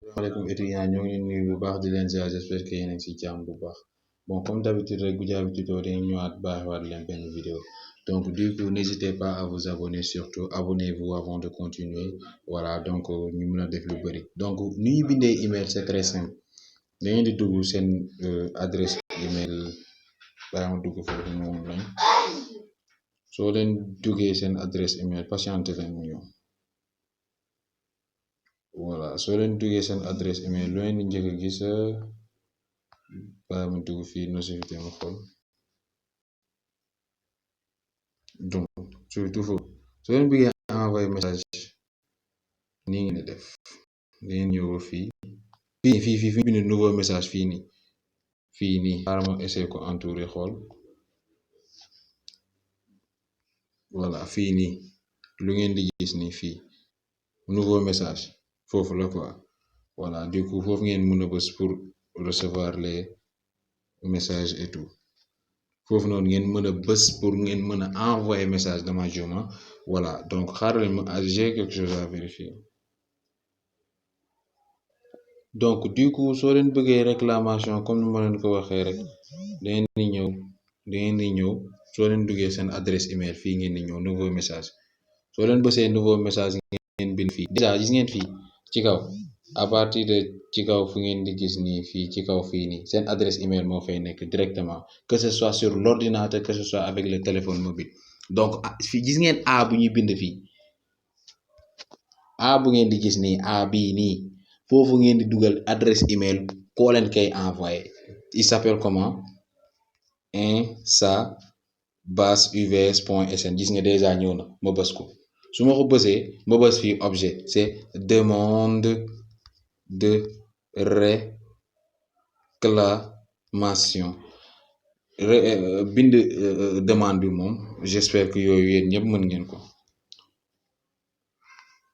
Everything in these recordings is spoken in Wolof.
Asalaamaaleykum étudiants ñoo ngi leen nuyu bu baax di leen ziar j'espère que yéen a ngi si jàmm bu baax bon comme d'habitude rek bu jaabi tuto dañu ñëwaat baaxewaat leen benn vidéo donc du coup n'hésitez pas à vous abonner, surtout abonnez-vous avant de continuer. Voilà, donc ñu mën a def lu bëri donc ni ñu bindee email c'est très simple da ngeen di dugg seen adresse email baa ma dugg foofu noonu lañ soo leen duggee seen adresse email patiente leen mu ñëw. Voilà, soo leen duggee seen adresse email lu leen di njëkk a gis baa ma dugg fii notifié ma xool donc surtout foofu soo leen bëggee envoyer message nii ngeen di def da ngeen ñëw ba fii fii fi bind nouveau message fii nii xaaral ma essayer ko entourer xool voilà fii nii lu ngeen di gis nii fii nouveau message foofu la quoi. Voilà, du coup foofu ngeen mën a bës pour recevoir les messages et tout foofu noonu ngeen mën a bës pour ngeen mën a envoyer message dama juma. Voilà, donc xaaral ma j'ai quelque chose à vérifier. Donc du coup soo leen bëggee réclamation comme ni ma leen ko waxee rek da ngeen di ñëw soo leen duggee seen adresse email fii ngeen di ñëw nouveau message soo leen bësee nouveau message ngeen bind fii déjà gis ngeen fii ci kaw à partir de ci kaw fu ngeen di gis nii fii ci kaw fii nii seen adresse email moo fay nekk directement que ce soit sur l'ordinateur que ce soit avec le téléphone mobile. Donc fii gis ngeen A bu ñuy bind fii A bu ngeen di gis nii A bii nii foofu ngeen di dugal adresse email koo leen koy envoyé. Il s'appelle comment insa@uvs.sn gis nga déjà ñëw na ma bës ko su ma ko bësee ma bës fii objet c'est demande de réclamation bind demande bi moom j'espère que yooyu yéen ñëpp mën ngeen ko.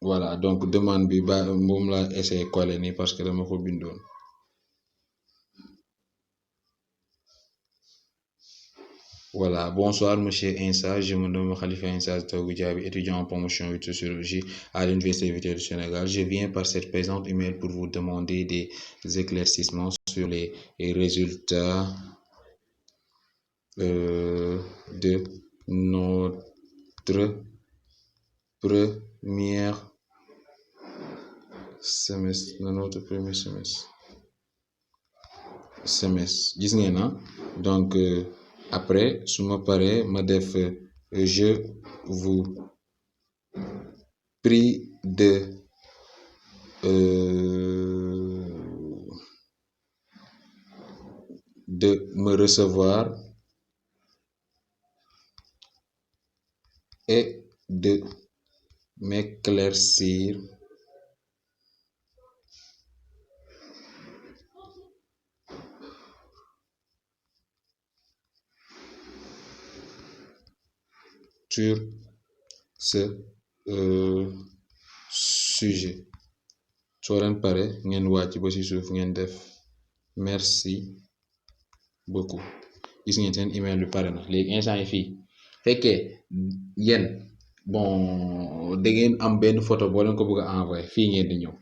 Voilà, donc demande bi ba moom laa essayé coller nii parce que dama ko bindoon. Voilà, bonsoir monsieur Insa, je me nomme Khalifa Insa Goudiaby, étudiant en promotion 8 sociologie à l'université du Sénégal. Je viens par cette présente email pour vous demander des éclaircissements sur les résultats de notre premier semestre gis ngeen na donc après su ma paree ma def je vous prie de me recevoir et de m'éclaircir sur ce sujet. Soo leen pare ngeen wàcc ba ci suuf ngeen def merci beaucoup gis ngeen seen email bi pare na léegi instant yi fii fekkee yéen bon da ngeen am benn photo boo leen ko bëgg a envoyer fii ngeen di ñëw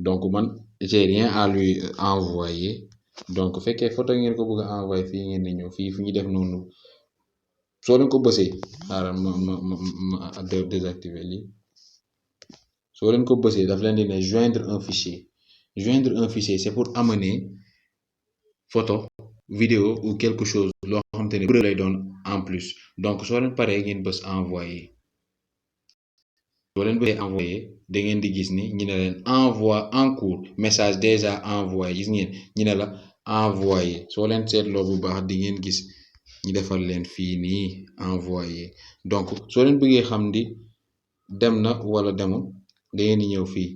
donc man j'ai rien à lui envoyer donc fekkee photo ngeen ko bëgg a envoyer fii ngeen di ñëw fii fu ñu def noonu soo leen ko bësee xaaral ma désactiver lii soo leen ko bësee daf leen di ne joindre un fichier c'est pour amener photo vidéo ou quelque chose loo xamante ne preuve lay doon en plus donc soo leen paree ngeen bës envoyer soo leen bësee envoyer da ngeen di gis ni ñu ne leen envoi en cours message déjà envoyé gis ngeen ñu ne la envoyer soo leen seetloo bu baax di ngeen gis ñu defal leen fii nii envoyer donc soo leen bëggee xam di dem na wala demul da ngeen di ñëw fii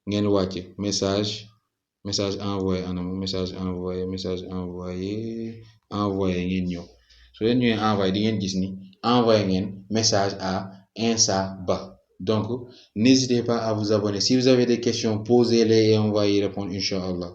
ngeen wàcc message envoyé anam message envoyé ngeen ñëw soo leen ñëwee envoyé di ngeen gis ni envoyé ngeen message à Insa Ba. Donc n'hésitez pas à vous abonner. Si vous avez des questions, posez-les et on va y répondre, Inch'Allah.